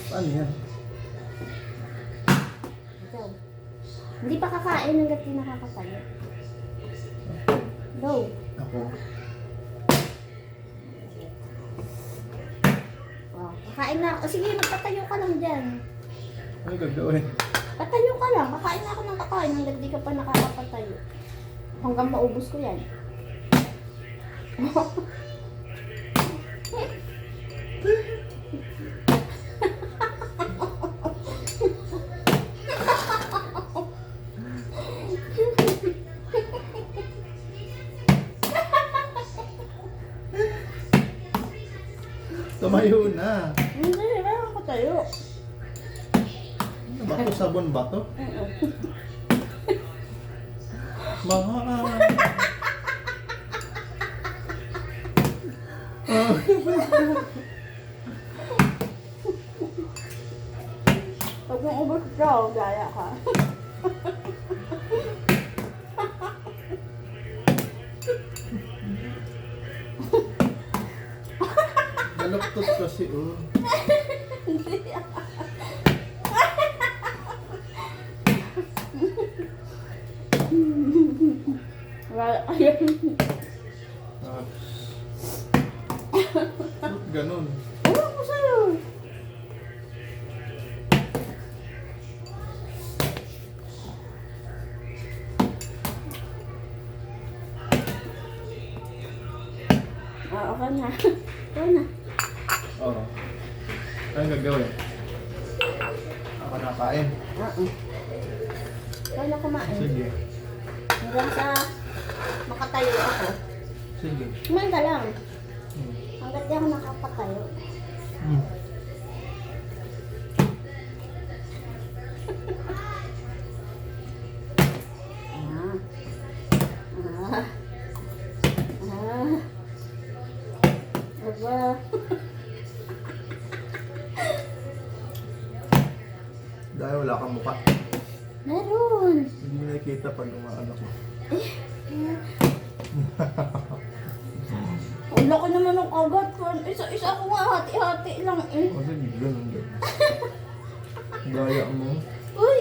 Paano yan? Ikaw. Hindi pa kakain hanggat di nakakatayo. Go. Ako. Wow. Kakain na ako. Sige, magpatayo ka lang dyan. Ano gagawin? Patayo ka lang. Kakain na ako ng kakain hanggat di ka pa nakakapatayo. Hanggang maubos ko yan. Tumayo na. Hindi, kailangan ko tayo. Ano ba ito? Sabon ba ito? Mga... Pag mong ubos ka, gaya ka. Galuktot kasi, oh. Wala kayo. Ah. Ba't ganun? Ewan ko sa'yo. Okay na. Okay na. Oo. Ano gagawin? Ako nakain. Kaya na kumain. Sige. Hanggang sa makatayo ako. Sige. Kumain ka lang. Hmm. Hanggang di ako nakapatayo. Hmm. Aba. Dahil wala kang mukha. Meron. Hindi mo nakikita pag umaano ko. Wala ko naman ng kagat. Isa-isa ako nga, hati-hati lang eh. Kasi ganun din. Gaya mo. Uy!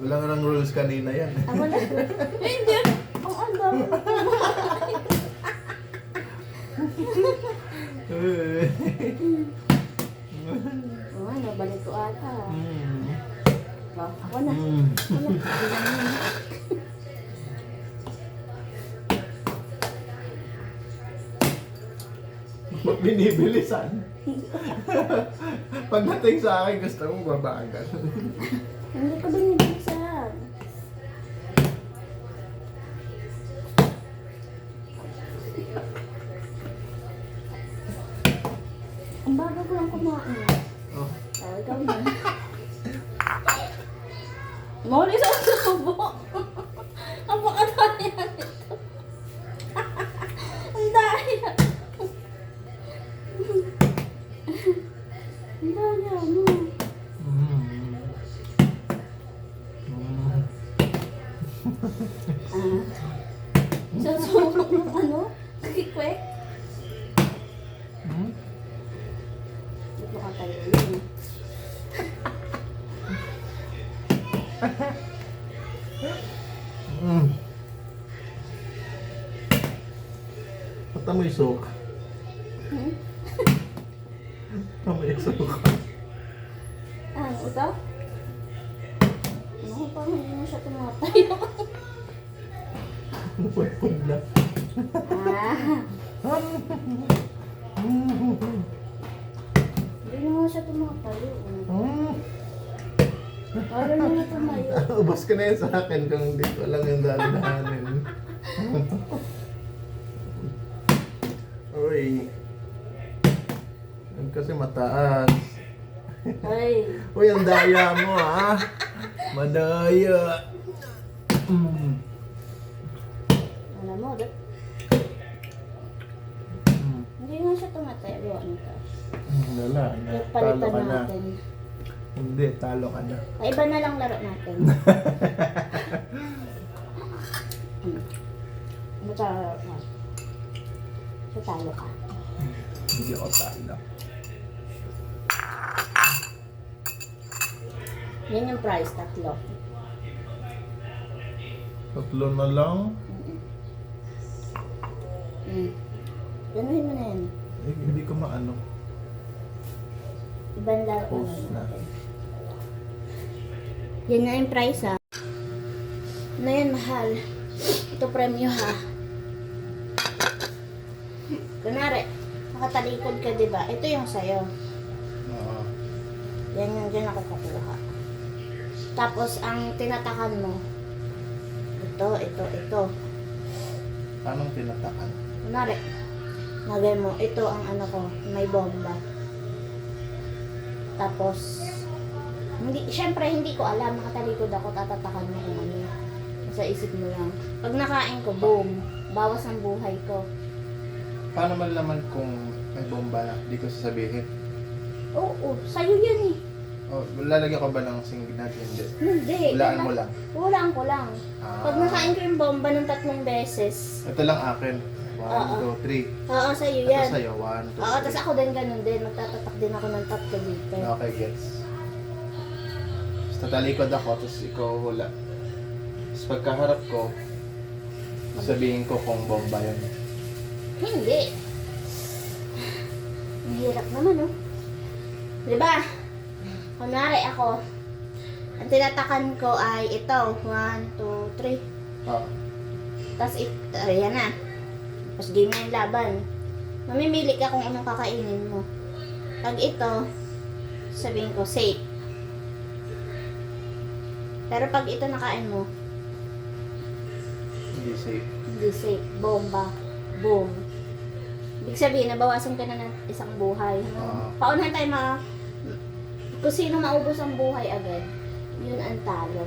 Wala nga ng rules kanina yan. Wala. Hindi. Ang andam. Oh, nabalik ko ata. Oh, ako na. Ako na. Binibilisan. Pagdating sa akin, gusto mo babagal. Hindi ko binibilisan. Ang bago ko lang kumain. Oh. Oh, ikaw na. Maulis ako sa tubo. Ang pakadaya nito. Ang daya. Ang daya mo. Susubok ng ano? Kikwek? Dito ka tayo yun. Patamoy sok. Patamoy sok. Ito? Ano pa? Hindi mo siya tumatayo. Pupud na. Hindi naman siya tumatayo. Parang na tumayo. Ubos ka na yan sa akin kung dito lang yung dadahanin. Uy. Yan kasi mataas. Ay. Uy, ang daya mo ha. Madaya. Alam mo, hindi nga siya tumatayo. Nito. Wala na. Talo Palitan ka na. natin. Hindi, talo ka na. Ay, iba na lang laro natin. Masarap na. So, talo ka. Hindi ako talo. Yan yung price, 3. Tatlo na lang. Ganuhin mo na yan. Eh, hindi ko maano. Ibang laro Post na. Yan na yung price ha. Ano yan, mahal? Ito premyo ha. Kunwari, nakatalikod ka diba? Ito yung sayo. Oo. Yan yung dyan ako kukuha. Tapos, ang tinatakan mo, ito. Anong tinatakan? Kunwari, lagay mo, ito ang ano ko, may bomba. Tapos, syempre hindi ko alam, nakatalikod ako, tatatakan mo kung ano. Sa isip mo lang. Pag nakain ko, boom, bawas ang buhay ko. Paano malaman kung may bomba na? Hindi ko sasabihin. Oo, sa'yo yan eh. Oh, lalagyan ko ba ng signal? Hindi. Hindi. Hulaan mo lang. Hulaan ko lang. Ah. Pag nakain ko yung bomba ng 3 beses, Ito lang akin. 1, Oo. 2, 3. oo, sa'yo Ito yan. sa'yo. 1, 2, 3. Oo, tapos ako din ganun din. Magtatatak din ako ng 3 dito. Okay, gets. Tapos tatalikod ako, tapos ikaw hula. Tapos pagkaharap ko, sabihin ko kung bomba yun. Hindi. Ang hirap naman, oh. Diba? Kunwari ako, ang tinatakan ko ay ito. 1, 2, 3. Oo. Tapos, ayan na. Tapos, game na yung laban. Mamimili ka kung anong kakainin mo. Pag ito, sabihin ko, safe. Pero pag ito nakain mo, Hindi safe. hindi safe. Bomba. Boom. Ibig sabihin, nabawasan ka na ng isang buhay. Paunahan tayo kung sino maubos ang buhay agad, yun ang talo.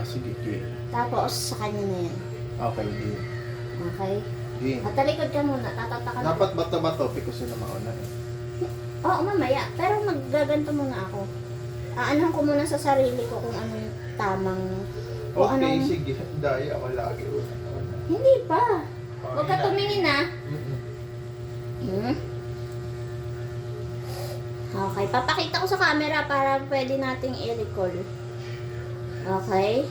Sige, game. Tapos, sa kanya na yan. Okay, game. Okay? Game. At talikod ka muna, tatatakan ka. Dapat bato ba topic ko sila mauna eh. Oo, mamaya. Pero maggaganto muna ako. Aanhan ko muna sa sarili ko kung anong tamang... kung Okay, anong... sige. Daya ako lagi. Hindi pa. Huwag ka tumingin na. Okay, papakita ko sa camera para pwede nating i-recall. Okay?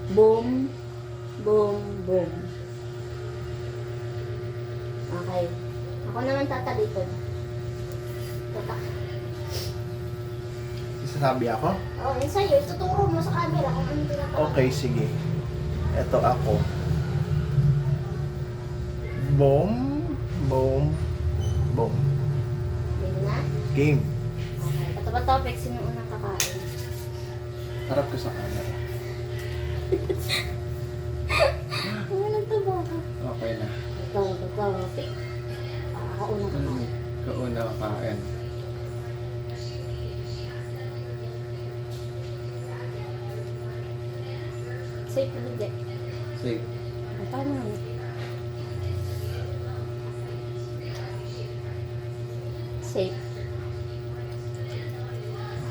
Boom, boom, boom. Okay. Ako naman tatalikod. Tatak. Isasabi ako? Oh, yun sa'yo. Ituturo mo sa camera kung ano tinatawag. Okay, sige. Ito ako. Boom, boom, boom. Game na? Game. Okay. Ito ba topic? Sino unang kakain? Harap ko sa camera. Ano nagtaba ka? Okay na. Ito topic. Ako unang kakain. Kauna kain. Safe na hindi. Safe. Paano nga? Safe.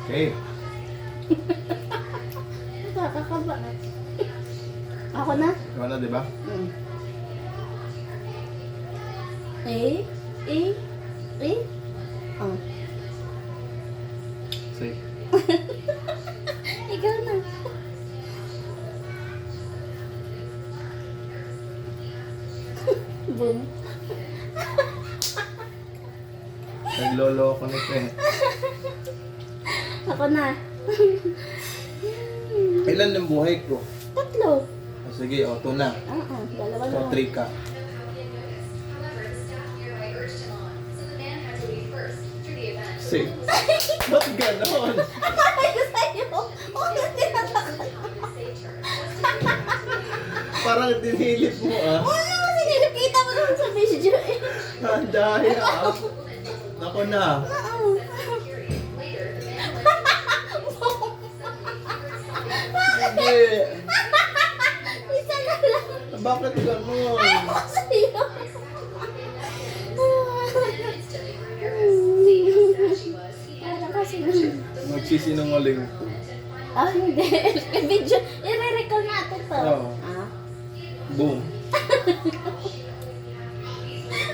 Okay. Nakakaba. Ako na? Ikaw na, di ba? Eh? Oh. Safe. Ikaw na. Boom. Naglolo ko nito eh. Ako na. Ilan yung buhay ko? 3. Sige, o, 2 na. Dalawa na. So, 3 ka. Safe. Ba't ganon? Ay, sa'yo. Huwag tinatakan. Parang dinilit mo ah. Wala mo sinilipita mo naman sa video eh. Dahil ah. Ako na. Sige. Isa na lang. Bakit ganon? Ako sa'yo. Para kasi Magsisinungaling ko. hindi. Video, i-recall natin to. Oo. Boom.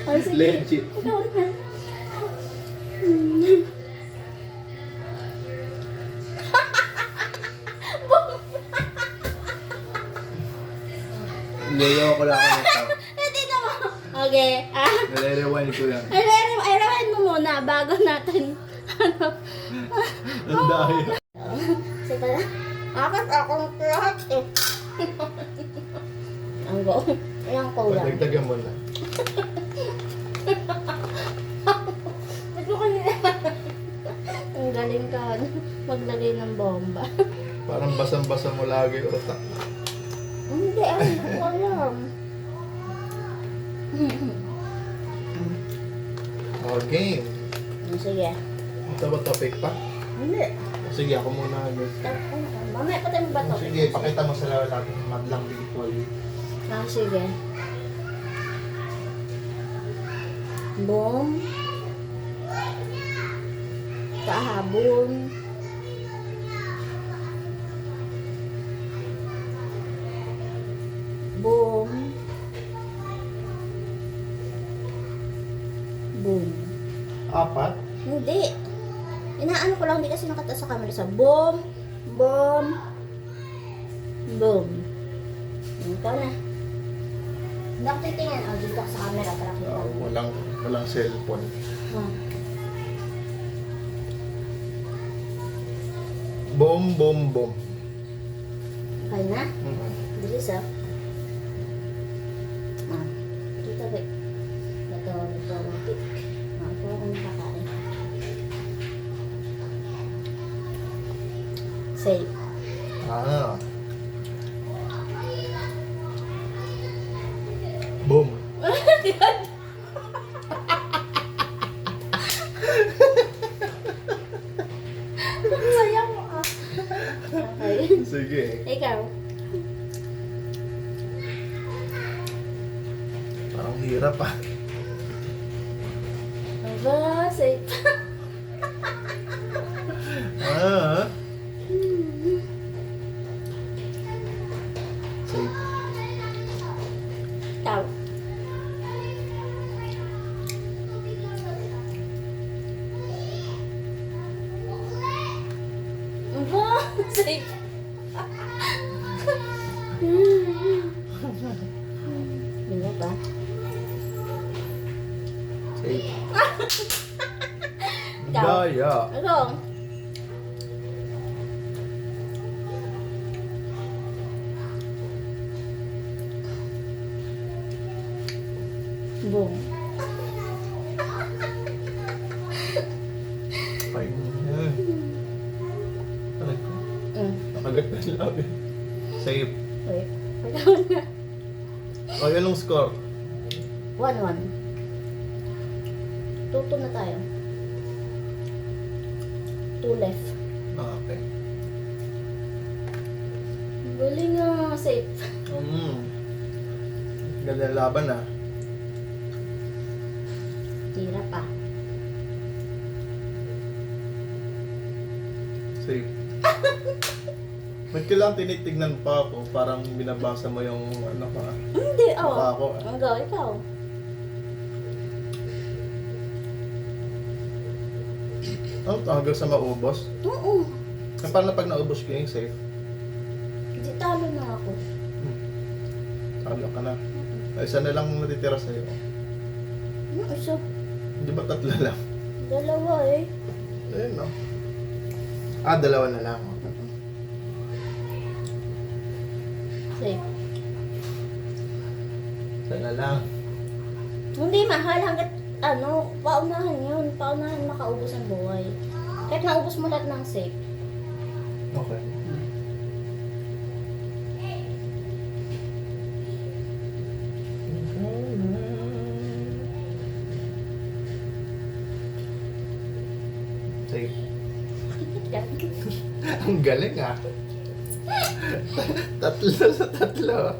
Oh, sige. Legit. Ikaw na. Layo ko lang ako nito. Hindi naman. Okay. Nare-rewind ko yan. I-rewind mo muna bago natin. Ano? Ang dahil. Sige na. Akat akong lahat eh. Ang go. Ayan kulang. Dagdagan mo na. Ba't mo kanina? Ang galing ka. Maglagay ng bomba. Parang basang-basa mo lagi utak. Hindi, ay, hindi ko alam. Oh, game. Sige. Ito ba topic pa? Hindi. Sige, ako muna. Mamaya pa tayo ba to? Sige, pakita mo sa natin madlang visual. Sige. Boom. Kahabon. Boom. Boom. Apat? Hindi. Inaano ko lang, hindi kasi nakata sa camera sa boom, boom, boom. Ikaw na. Hindi ako titingin. Oh, dito ako sa camera para kita. Walang cellphone. Hmm. Boom, boom, boom. Okay na? Mhm. Bilis ah. Dito ba? Ito, pick. Ito ako nakakain. Save. Ah. Boom. Sayang mo ah. Okay. Sige. Ikaw. Parang hirap ah. Aba, save. Ah. Safe. Ikaw. Aba, save. Hindi ba? Safe. Ikaw. Daya. Ikaw. Boom. Fine. Yan. Aray ko. Nakagat na yung labi. Safe. Wait. Ikaw na. O, anong score? 1-1. Tuto na tayo. 2 left. Ah, okay. Galing nga, safe. Ganda ng laban ah. Tira pa. Safe. Ba't kailangan tinitignan pa ako? Parang binabasa mo yung ano pa. Hindi, Mukha ko. Ang go, ikaw. Oh, hanggang sa maubos. Oo. Paano pag naubos ko yung safe? Di talo na ako. Talo ka na. Ay, isa na lang natitira sa'yo. Isa. Di ba tatlo lang? Dalawa eh. Ayun no. Ah, dalawa na lang. Safe. Isa na lang. Hindi mahal hanggat paunahan yun. Paunahan makaubos ang buhay. Kahit naubos mo lahat ng safe. Okay. Safe. Ang galing ah. Tatlo sa tatlo.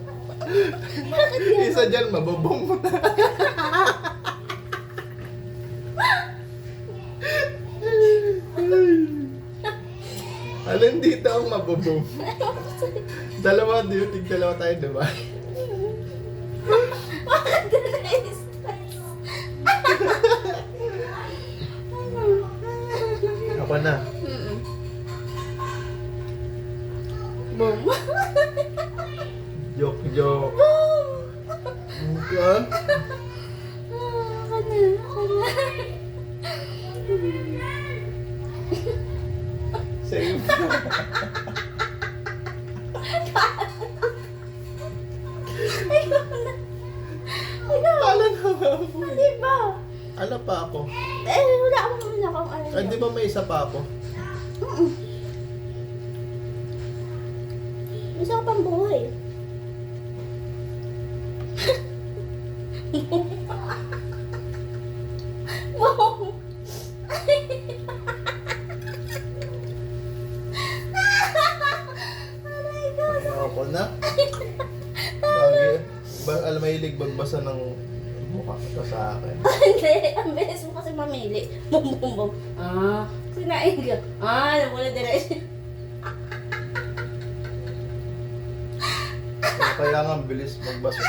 Isa dyan, mabubong mo na. Alin dito ang mabubong? Dalawa tayo, di ba? Bakit ka na-stress? Ako na. Mm-mm. Boom. Joke, joke. Boom! Ha? Ako na. Save. Ikaw na. Ikaw. Tala na nga po. Di ba? Ano pa ako? Wala akong muna kung ano. Ay, di ba may isa pa ako? Mm-mm. Isa ka pang buhay. Wow! Aray ko. Ako na. Lagi. Alam, mahilig magbasa ng mukha ko sa akin. Hindi, ang bilis mo kasi mamili. Bum, bum, bum. Sinain ka. Alam mo na diretso. Kaya nga ang bilis magbasa.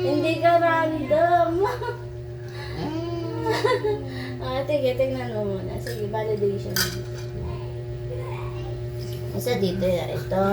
Hindi ka random. Sige, tingnan mo muna. Sige, validation. Isa dito, ito.